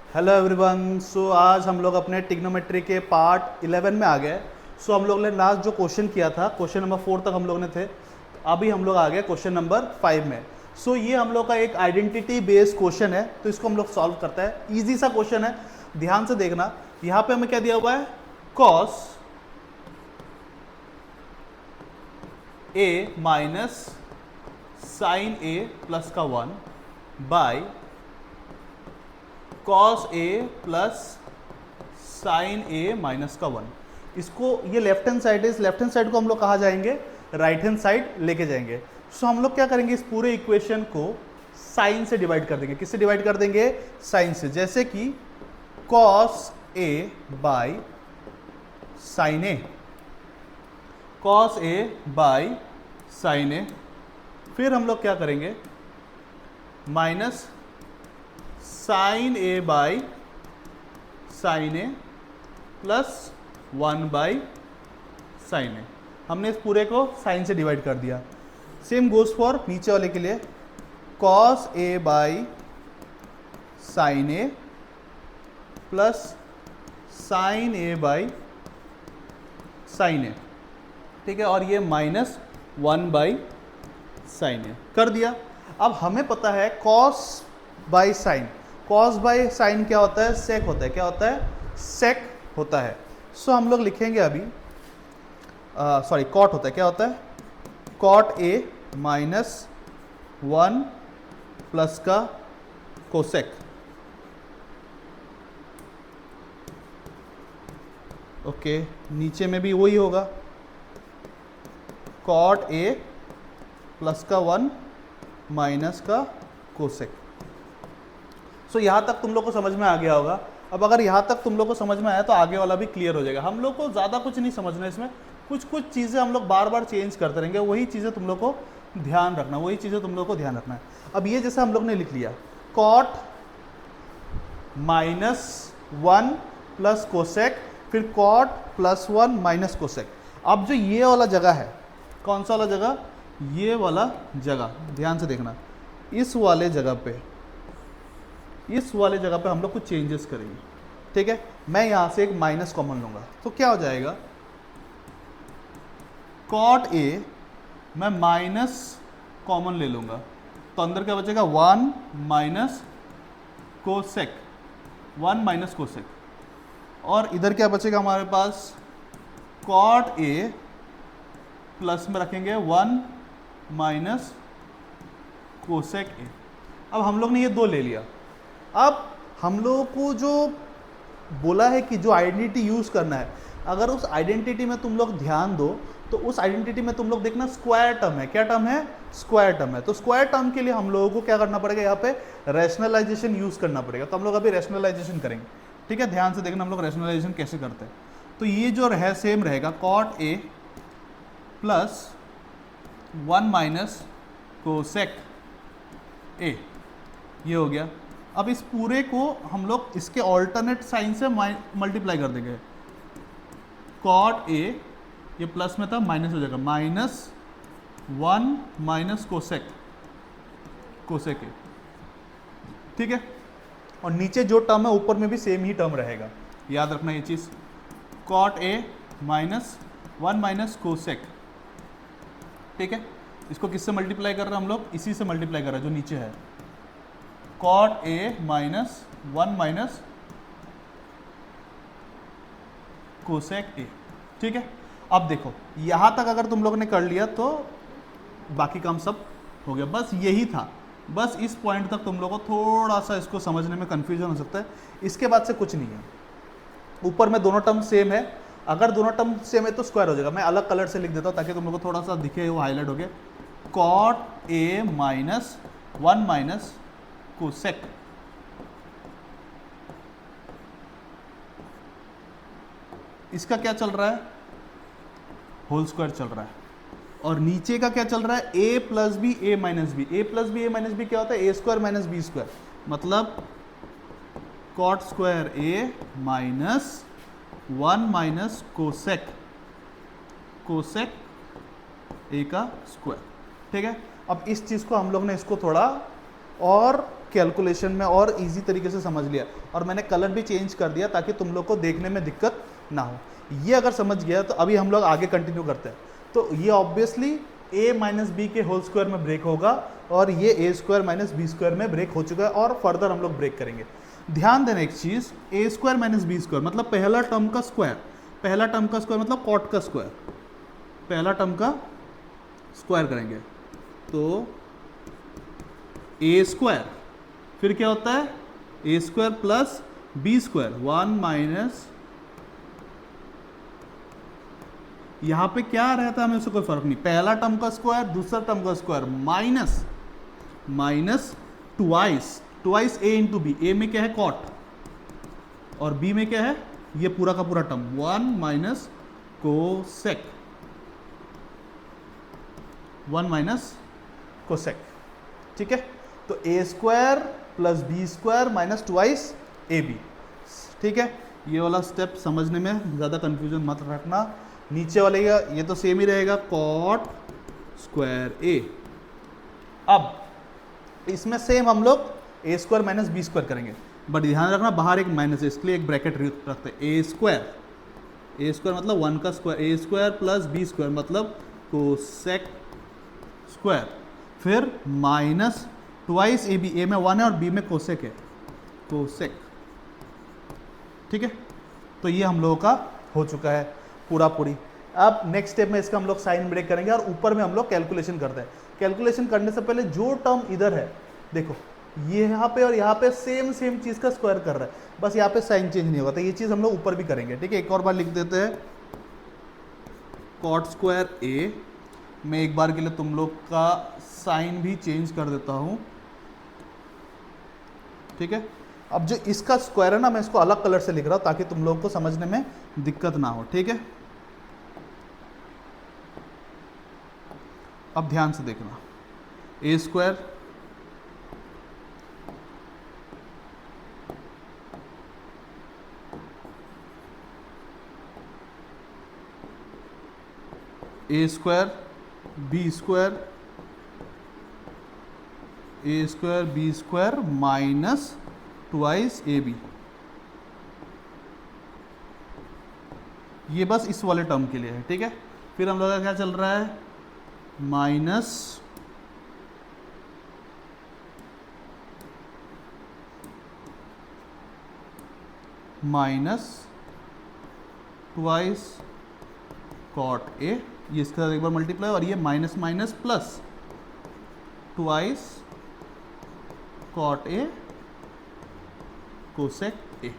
Hello everyone. सो आज हम लोग अपने ट्रिग्नोमेट्री के पार्ट 11 में आ गए। सो हम लोग ने लास्ट जो क्वेश्चन किया था, क्वेश्चन नंबर 4 तक हम लोग ने थे। अभी हम लोग आ गए क्वेश्चन नंबर 5 में। सो ये हम लोग का एक आइडेंटिटी बेस्ड क्वेश्चन है, तो इसको हम लोग सॉल्व करते हैं। ईजी सा क्वेश्चन है, ध्यान से देखना। यहाँ पे हमें क्या दिया हुआ है, cos A minus sine A plus का 1 by cos A plus sine A minus का 1। इसको, ये लेफ्ट हैंड साइड है, इस लेफ्ट हैंड साइड को हम लोग कहाँ जाएंगे, राइट हैंड साइड लेके जाएंगे। सो हम लोग क्या करेंगे, इस पूरे इक्वेशन को साइन से डिवाइड कर देंगे। किससे डिवाइड कर देंगे, साइन से। जैसे कि cos A by sine A, cos A by sine A. फिर हम लोग क्या करेंगे, minus sine A by sine A plus 1 by sine A. हमने इस पूरे को साइन से डिवाइड कर दिया। सेम गोज फॉर नीचे वाले के लिए, cos A by sine A plus sine A by sine A, ठीक है। और ये माइनस 1 बाई साइन ए कर दिया। अब हमें पता है cos by sine, cos by sine क्या होता है, सेक होता है। क्या होता है, सेक होता है। सो हम लोग लिखेंगे अभी, सॉरी कॉट होता है। क्या होता है, कॉट ए माइनस 1 प्लस का कोसेक। ओके, नीचे में भी वही होगा, कॉट ए प्लस का 1 माइनस का कोसेक। सो यहाँ तक तुम लोग को समझ में आ गया होगा। अब अगर यहाँ तक तुम लोग को समझ में आया तो आगे वाला भी क्लियर हो जाएगा। हम लोग को ज़्यादा कुछ नहीं समझना है इसमें, कुछ कुछ चीज़ें हम लोग बार बार चेंज करते रहेंगे। वही चीज़ें तुम लोग को ध्यान रखना, वही चीज़ें तुम लोग को ध्यान रखना है। अब ये जैसे हम लोग ने लिख लिया, कॉट माइनस 1 प्लस कोसेक, फिर कॉट प्लस 1 माइनस कोसेक। अब जो ये वाला जगह है, कौन सा वाला जगह, ये वाला जगह, ध्यान से देखना। इस वाले जगह पे, इस वाले जगह पे हम लोग कुछ चेंजेस करेंगे, ठीक है। मैं यहां से एक माइनस कॉमन लूंगा, तो क्या हो जाएगा, कॉट ए मैं माइनस कॉमन ले लूंगा, तो अंदर क्या बचेगा, 1 माइनस कोसेक, 1 माइनस कोसेक। और इधर क्या बचेगा हमारे पास, कॉट ए प्लस में रखेंगे 1 माइनस कोसेक ए। अब हम लोग ने ये दो ले लिया। अब हम लोगों को जो बोला है कि जो आइडेंटिटी यूज करना है, अगर उस आइडेंटिटी में तुम लोग ध्यान दो तो उस आइडेंटिटी में तुम लोग देखना स्क्वायर टर्म है। क्या टर्म है, स्क्वायर टर्म है। तो स्क्वायर टर्म के लिए हम लोगों को क्या करना पड़ेगा, यहाँ पे रैशनलाइजेशन यूज करना पड़ेगा। तो हम लोग अभी रैशनलाइजेशन करेंगे, ठीक है। ध्यान से देखना हम लोग रैशनलाइजेशन कैसे करते हैं। तो ये जो है सेम रहेगा, cot A plus 1 minus cosec A, ये हो गया। अब इस पूरे को हम लोग इसके ऑल्टरनेट साइन से मल्टीप्लाई कर देंगे। कॉट ए, ये प्लस में था, माइनस हो जाएगा, minus 1 minus cosec, cosec A, ठीक है। और नीचे जो टर्म है ऊपर में भी सेम ही टर्म रहेगा, याद रखना ये चीज़। Cot A minus 1 minus cosec, ठीक है। इसको किससे मल्टीप्लाई कर रहे हैं हम लोग, इसी से मल्टीप्लाई कर रहे हैं जो नीचे है, cot A minus 1 minus cosec A, ठीक है। अब देखो यहां तक अगर तुम लोग ने कर लिया तो बाकी काम सब हो गया। बस यही था, बस इस पॉइंट तक तुम लोग को थोड़ा सा इसको समझने में कंफ्यूजन हो सकता है। इसके बाद से कुछ नहीं है। ऊपर में दोनों टर्म सेम है, अगर दोनों टर्म सेम है तो स्क्वायर हो जाएगा। मैं अलग कलर से लिख देता हूँ ताकि तुम लोग को थोड़ा सा दिखे, वो हाईलाइट हो गया। Cot A minus 1 minus cosec, इसका क्या चल रहा है, होल स्क्वायर चल रहा है। और नीचे का क्या चल रहा है, a plus b a minus b. A plus b a minus b क्या होता है, a square minus b square, मतलब cot square A minus 1 minus cosec, cosec A का स्क्वायर, ठीक है। अब इस चीज़ को हम लोग ने इसको थोड़ा और कैलकुलेशन में और इजी तरीके से समझ लिया, और मैंने कलर भी चेंज कर दिया ताकि तुम लोग को देखने में दिक्कत ना हो। ये अगर समझ गया तो अभी हम लोग आगे कंटिन्यू करते हैं। तो ये ऑब्वियसली a माइनस बी के होल स्क्वायर में ब्रेक होगा, और ये a square minus b square में ब्रेक हो चुका है, और फर्दर हम लोग ब्रेक करेंगे। ध्यान देना एक चीज़, a square minus b square मतलब पहला टर्म का स्क्वायर, पहला टर्म का स्क्वायर मतलब कॉट का स्क्वायर, पहला टर्म का स्क्वायर करेंगे तो a स्क्वायर, फिर क्या होता है a square plus B square, 1 minus, यहां पे क्या रहता है हमें उससे कोई फर्क नहीं, पहला टर्म का स्क्वायर दूसरा टर्म का स्क्वायर माइनस माइनस ट्वाइस ए इंटू बी, ए में क्या है कॉट और बी में क्या है ये पूरा का पूरा term 1 minus cosec, 1 minus cosec. ठीक है, तो ए square plus B square minus twice A B. ठीक है, ये वाला स्टेप समझने में ज़्यादा कंफ्यूजन मत रखना। नीचे वाले का ये तो सेम ही रहेगा, कॉट स्क्वायर ए। अब इसमें सेम हम लोग ए स्क्वायर माइनस बी स्क्वायर करेंगे, बट ध्यान रखना बाहर एक माइनस है, इसके लिए एक ब्रैकेट रखते हैं। ए स्क्वायर मतलब 1 का स्क्वायर, ए स्क्वायर प्लस बी स्क्वायर मतलब कोसेक स्क्वायर, फिर माइनस ट्वाइस ए बी, ए में 1 है और बी में कोसेक है, कोसेक। ठीक है, तो ये हम लोगों का हो चुका है पूरा पूरी। अब नेक्स्ट स्टेप में इसका हम लोग साइन ब्रेक करेंगे, और ऊपर में हम लोग कैलकुलेशन करते हैं। कैलकुलेशन करने से पहले जो टर्म इधर है देखो, ये यहाँ पे और यहाँ पे सेम चीज़ का स्क्वायर कर रहा है, बस यहाँ पे साइन चेंज नहीं होगा, तो ये चीज़ हम लोग ऊपर भी करेंगे। ठीक है, एक और बार लिख देते हैं, कॉट स्क्वायर ए। मैं एक बार के लिए तुम लोग का साइन भी चेंज कर देता हूँ। ठीक है, अब जो इसका स्क्वायर है ना, मैं इसको अलग कलर से लिख रहा हूँ ताकि तुम लोग को समझने में दिक्कत ना हो। ठीक है, अब ध्यान से देखना, A square A square B square, A square B square minus twice A B, ये बस इस वाले टर्म के लिए है। ठीक है, फिर हम लोग का क्या चल रहा है, माइनस ट्वाइस कॉट ए, ये इसके साथ एक बार मल्टीप्लाई, और ये minus minus plus twice cot A cosec A.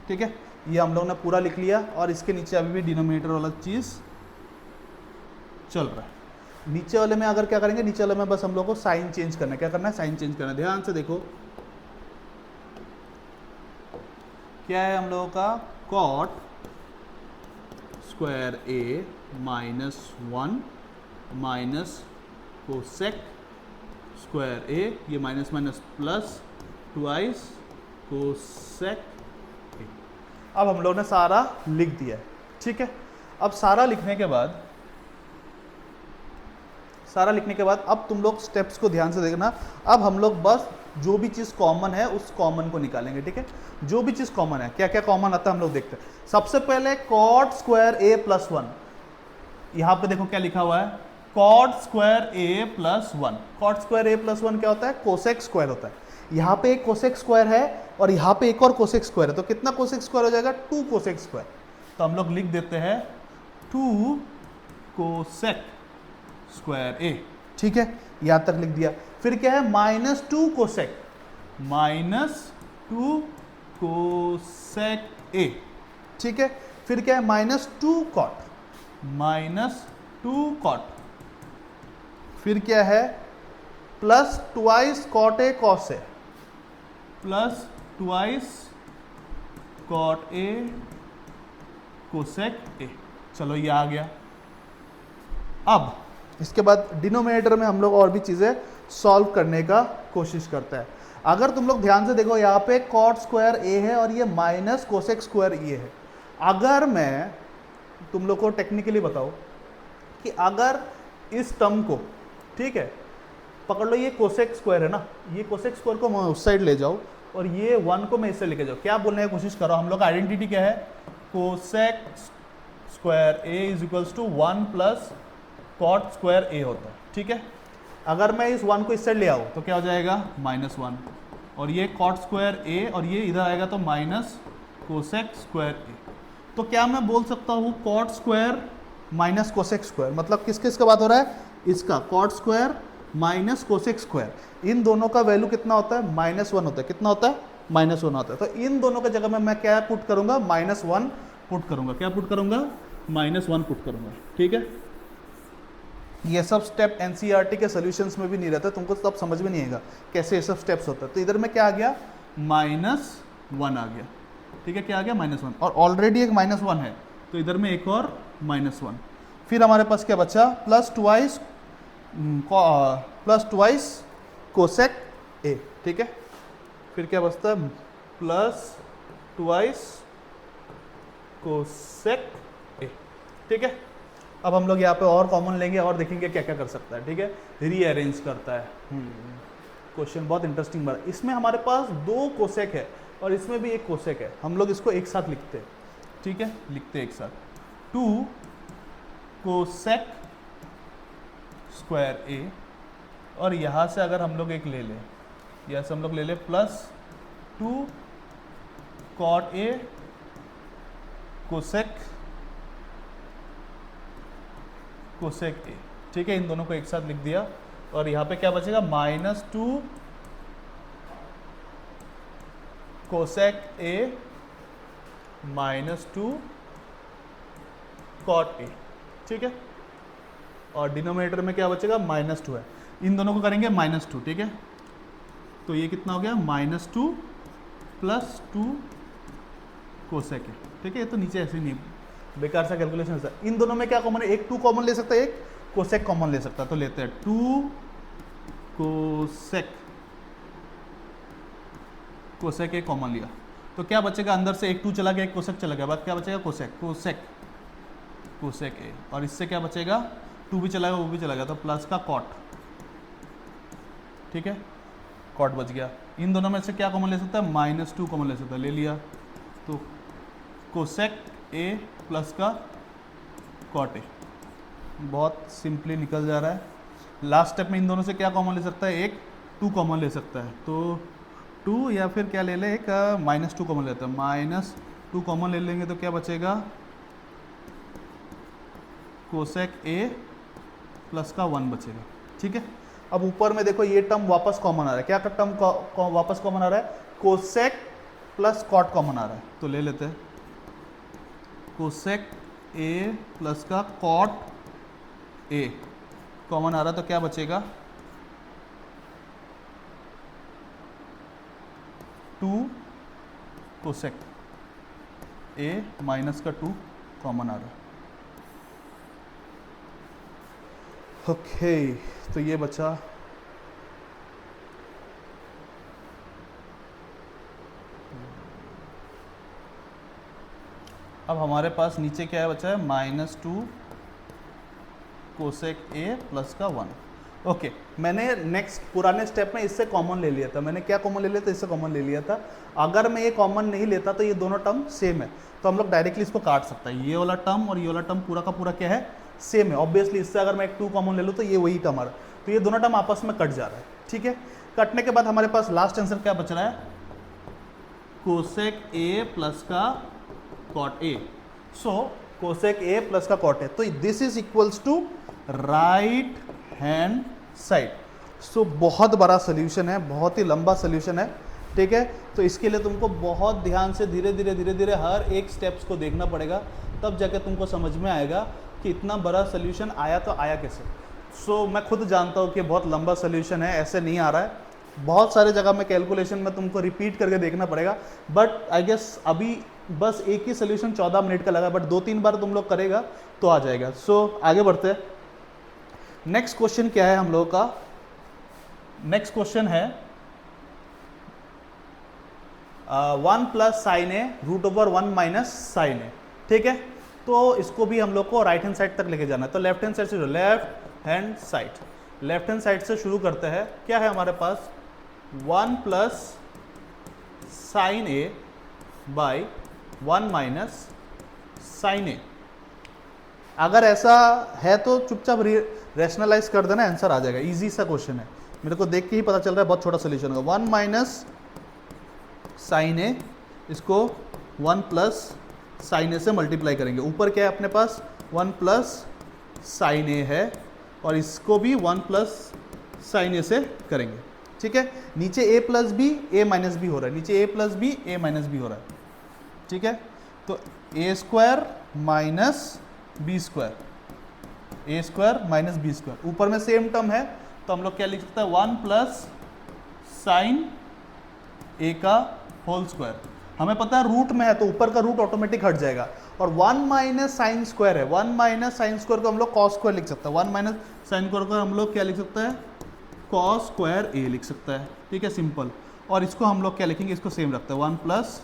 ठीक है, ये हम लोग ने पूरा लिख लिया, और इसके नीचे अभी भी डिनोमिनेटर वाला चीज़ चल रहा है। नीचे वाले में अगर क्या करेंगे, नीचे वाले में बस हम लोग को साइन चेंज करना है। क्या करना है, साइन चेंज करना है। ध्यान से देखो क्या है हम लोगों का, cot square A minus 1 minus cosec square ए, ये minus minus plus twice cosec ए। अब हम लोग ने सारा लिख दिया है। ठीक है, अब सारा लिखने के बाद अब तुम लोग स्टेप्स को ध्यान से देखना। अब हम लोग बस जो भी चीज़ कॉमन है उस कॉमन को निकालेंगे। ठीक है, जो भी चीज़ कॉमन है, क्या क्या कॉमन आता है हम लोग देखते हैं। सबसे पहले कॉट स्क्वायर ए प्लस 1, यहाँ पे देखो क्या लिखा हुआ है, कॉट स्क्वायर ए प्लस 1। कॉट स्क्वायर ए प्लस 1 क्या होता है, कोसेक स्क्वायर होता है। यहाँ पे एक कोसेक स्क्वायर है और यहाँ पे एक और कोसेक स्क्वायर है, तो कितना कोसेक स्क्वायर हो जाएगा, 2 कोसेक स्क्वायर। तो हम लोग लिख देते हैं 2 कोसेक स्क्वायर ए। ठीक है, यहाँ तक लिख दिया। फिर क्या है, minus 2 cosec, minus 2 cosec A. ठीक है, फिर क्या है, माइनस 2 कॉट, माइनस 2 कॉट। फिर क्या है, plus twice cot A cos A, plus twice cot A cosec A. चलो ये आ गया। अब इसके बाद डिनोमिनेटर में हम लोग और भी चीज़ें सॉल्व करने का कोशिश करते हैं। अगर तुम लोग ध्यान से देखो, यहाँ पे कॉट स्क्वायर ए है और ये माइनस कोसेक स्क्वायर ए है। अगर मैं तुम लोग को टेक्निकली बताऊँ कि अगर इस टर्म को, ठीक है, पकड़ लो ये कोसेक स्क्वायर है ना, ये कोसेक स्क्वायर को मैं उस साइड ले जाओ और ये 1 को मैं इससे लेके जाओ। क्या बोलने की कोशिश कर रहा हूँ, हम लोग का आइडेंटिटी क्या है, cosec square A is equals to 1 plus cot square A होता है। ठीक है, अगर मैं इस 1 को इस साइड ले आऊँ तो क्या हो जाएगा -1, और ये कॉट स्क्वायर ए और ये इधर आएगा तो माइनस कोसेक स्क्वायर ए। तो क्या मैं बोल सकता हूँ cot square minus cosec square, मतलब किस किस का बात हो रहा है, इसका cot square minus cosec square, इन दोनों का वैल्यू कितना होता है, -1 होता है। कितना होता है, -1 होता है। तो इन दोनों की जगह में मैं क्या पुट करूंगा, -1 पुट करूंगा। क्या पुट करूंगा, -1 पुट करूंगा। ठीक है, ये सब स्टेप एनसीईआरटी के सॉल्यूशंस में भी नहीं रहता, तुमको तब समझ में नहीं आएगा कैसे ये सब स्टेप्स होता है। तो इधर में क्या आ गया, -1 आ गया। ठीक है, क्या आ गया, -1, और ऑलरेडी एक -1 है तो इधर में एक और -1। फिर हमारे पास क्या बचा, प्लस ट्वाइस कोसेक ए। ठीक है, फिर क्या बचता है, प्लस ट्वाइस कोसेक ए। ठीक है, अब हम लोग यहाँ पे और कॉमन लेंगे और देखेंगे क्या क्या कर सकता है। ठीक है, रीअरेंज करता है। क्वेश्चन बहुत इंटरेस्टिंग बना। इसमें हमारे पास 2 कोसेक है और इसमें भी एक कोसेक है, हम लोग इसको एक साथ लिखते हैं। ठीक है, लिखते हैं एक साथ, 2 कोसेक स्क्वायर ए, और यहाँ से अगर हम लोग एक ले लें, यहाँ से हम लोग ले लें plus 2 cot A cosec A. ठीक है, इन दोनों को एक साथ लिख दिया और यहाँ पे क्या बचेगा, -2 कोसेक ए -2 कॉट ए। ठीक है, और डिनोमिनेटर में क्या बचेगा, -2 है, इन दोनों को करेंगे -2। ठीक है, तो ये कितना हो गया, -2 प्लस 2 कोसेक ए। ठीक है, ये तो नीचे ऐसे ही नहीं, बेकार सा कैलकुलेशन है। इन दोनों में क्या कॉमन है, एक 2 कॉमन ले सकता है, एक कोसेक कॉमन ले सकता है। तो लेते हैं 2 कोसेक ए कॉमन लिया तो क्या बचेगा, अंदर से एक 2 चला गया, एक कोसेक चला गया, बाद क्या बचेगा, कोसेक ए, और इससे क्या बचेगा, 2 भी चला गया, वो भी चला गया, तो प्लस का कॉट। ठीक है, कॉट बच गया। इन दोनों में से क्या कॉमन ले सकता है, -2 कॉमन ले सकता है, ले लिया, तो कोसेक ए प्लस का कॉट ए, बहुत सिंपली निकल जा रहा है। लास्ट स्टेप में इन दोनों से क्या कॉमन ले सकता है, एक 2 कॉमन ले सकता है, तो 2 या फिर क्या ले ले, एक -2 कॉमन लेता है, -2 कॉमन ले लेंगे तो क्या बचेगा, कोसेक ए प्लस का 1 बचेगा। ठीक है, अब ऊपर में देखो ये टर्म वापस कॉमन आ रहा है, क्या टर्म वापस कॉमन आ रहा है, कोसेक प्लस कॉट कॉमन आ रहा है, तो ले लेते हैं कोसेक ए प्लस का कॉट ए कॉमन आ रहा है, तो क्या बचेगा, 2 कोसेक ए माइनस का 2 कॉमन आ रहा है। ओके, तो ये बचा, अब हमारे पास नीचे क्या है बचा है, -2 कोसेक ए प्लस का 1। ओके, मैंने नेक्स्ट पुराने स्टेप में इससे कॉमन ले लिया था। मैंने क्या कॉमन ले लिया था, इससे कॉमन ले लिया था। अगर मैं ये कॉमन नहीं लेता तो ये दोनों टर्म सेम है, तो हम लोग डायरेक्टली इसको काट सकते हैं। ये वाला टर्म और ये वाला टर्म पूरा का पूरा क्या है, सेम है। ऑब्वियसली इससे अगर मैं एक 2 कॉमन ले लूँ तो ये वही टर्म आ रहा है, तो ये दोनों टर्म आपस में कट जा रहा है। ठीक है, कटने के बाद हमारे पास लास्ट आंसर क्या बच रहा है, कोसेक ए प्लस का cot A. So cosec A plus का कॉट ए, तो this is equals to right hand side. So बहुत बड़ा सोल्यूशन है, बहुत ही लंबा सोल्यूशन है। ठीक है, तो इसके लिए तुमको बहुत ध्यान से धीरे धीरे हर एक स्टेप्स को देखना पड़ेगा, तब जाके तुमको समझ में आएगा कि इतना बड़ा सोल्यूशन आया तो आया कैसे। सो मैं खुद जानता हूँ कि बहुत लंबा सोल्यूशन है, ऐसे नहीं आ रहा है, बहुत सारे जगह में कैलकुलेशन में तुमको रिपीट करके देखना पड़ेगा। बट आई गेस अभी बस एक ही सोल्यूशन 14 मिनट का लगा, बट 2-3 बार तुम लोग करेगा तो आ जाएगा। सो आगे बढ़ते हैं। नेक्स्ट क्वेश्चन क्या है हम लोगों का, नेक्स्ट क्वेश्चन है 1 plus sine A root over 1 minus sine A. ठीक है, तो इसको भी हम लोग को राइट हैंड साइड तक लेके जाना है। तो लेफ्ट हैंड साइड से left hand side, left hand side से शुरू करते हैं। क्या है हमारे पास, 1 plus sine A by 1 minus sine A. अगर ऐसा है तो चुपचाप रैशनलाइज कर देना, आंसर आ जाएगा। इजी सा क्वेश्चन है, मेरे को देख के ही पता चल रहा है बहुत छोटा सोल्यूशन होगा। 1 माइनस साइन ए, इसको 1 प्लस साइन ए से मल्टीप्लाई करेंगे। ऊपर क्या है अपने पास, 1 प्लस साइन ए है, और इसको भी 1 प्लस साइन ए से करेंगे। ठीक है, नीचे a plus b a minus b हो रहा है, नीचे a plus b a minus b हो रहा है। ठीक है, तो ए स्क्वायर माइनस बी स्क्वायर, ए स्क्वायर माइनस बी स्क्वायर, ऊपर में सेम टर्म है तो हम लोग क्या लिख सकते हैं, 1 प्लस साइन ए का होल स्क्वायर। हमें पता है रूट में है तो ऊपर का रूट ऑटोमेटिक हट जाएगा, और 1 माइनस साइन स्क्वायर है, 1 माइनस साइन स्क्वायर को हम लोग कॉस स्क्वायर लिख सकते हैं। 1 माइनस साइन स्क्वायर को हम लोग क्या लिख सकते हैं, कॉस स्क्वायर ए लिख सकता है। ठीक है, सिंपल। और इसको हम लोग क्या लिखेंगे, इसको सेम रखते हैं, 1 प्लस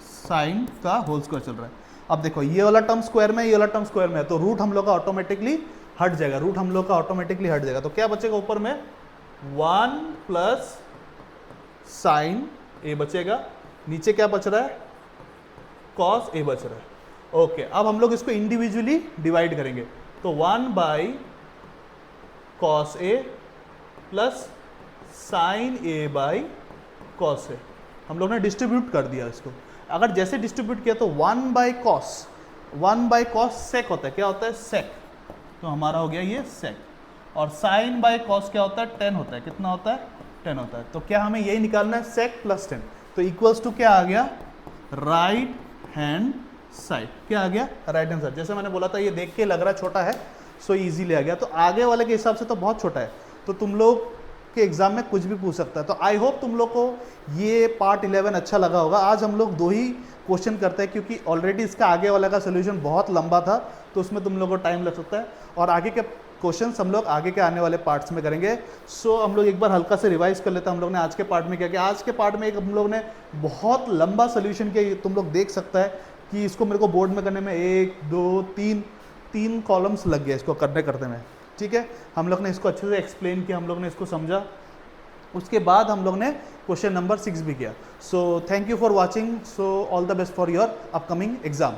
साइन का होल स्क्वायर चल रहा है। अब देखो ये वाला टर्म स्क्वायर में, ये वाला टर्म स्क्वायर में है, तो रूट हम लोग का ऑटोमेटिकली हट जाएगा, रूट हम लोग का ऑटोमेटिकली हट जाएगा। तो क्या बचेगा ऊपर में, 1 प्लस साइन ए बचेगा, नीचे क्या बच रहा है, कॉस ए बच रहा है। ओके, अब हम लोग इसको इंडिविजुअली डिवाइड करेंगे, तो 1 by cos A plus sine A by cos A, हम लोग ने डिस्ट्रीब्यूट कर दिया इसको। अगर जैसे डिस्ट्रीब्यूट किया तो 1 by cos, 1 by cos sec होता है, क्या होता है, सेक, तो हमारा हो गया ये सेक। और साइन बाई कॉस क्या होता है, 10 होता है, कितना होता है, 10 होता है। तो क्या हमें यही निकालना है, सेक प्लस 10, तो इक्वल्स टू क्या आ गया, राइट हैंड साइड। क्या आ गया, राइट हैंड साइड। जैसे मैंने बोला था ये देख के लग रहा है छोटा है, सो इजीली आ गया, तो आगे वाले के हिसाब से तो बहुत छोटा है, तो तुम लोग के एग्जाम में कुछ भी पूछ सकता है। तो आई होप तुम लोग को ये पार्ट 11 अच्छा लगा होगा। आज हम लोग 2 ही क्वेश्चन करते हैं क्योंकि ऑलरेडी इसका आगे वाला का सोल्यूशन बहुत लंबा था, तो उसमें तुम लोग को टाइम लग सकता है, और आगे के क्वेश्चन हम लोग आगे के आने वाले पार्ट्स में करेंगे। सो हम लोग एक बार हल्का से रिवाइज कर लेते हैं। हम लोग ने आज के पार्ट में क्या किया, आज के पार्ट में एक हम लोग ने बहुत लंबा सोल्यूशन किया, तुम लोग देख सकता है कि इसको मेरे को बोर्ड में करने में 1 2 3 कॉलम्स लग गया इसको करते करते में। ठीक है, हम लोग ने इसको अच्छे से एक्सप्लेन किया, हम लोग ने इसको समझा, उसके बाद हम लोग ने क्वेश्चन नंबर 6 भी किया। So thank you for watching, so all the best for your upcoming exam.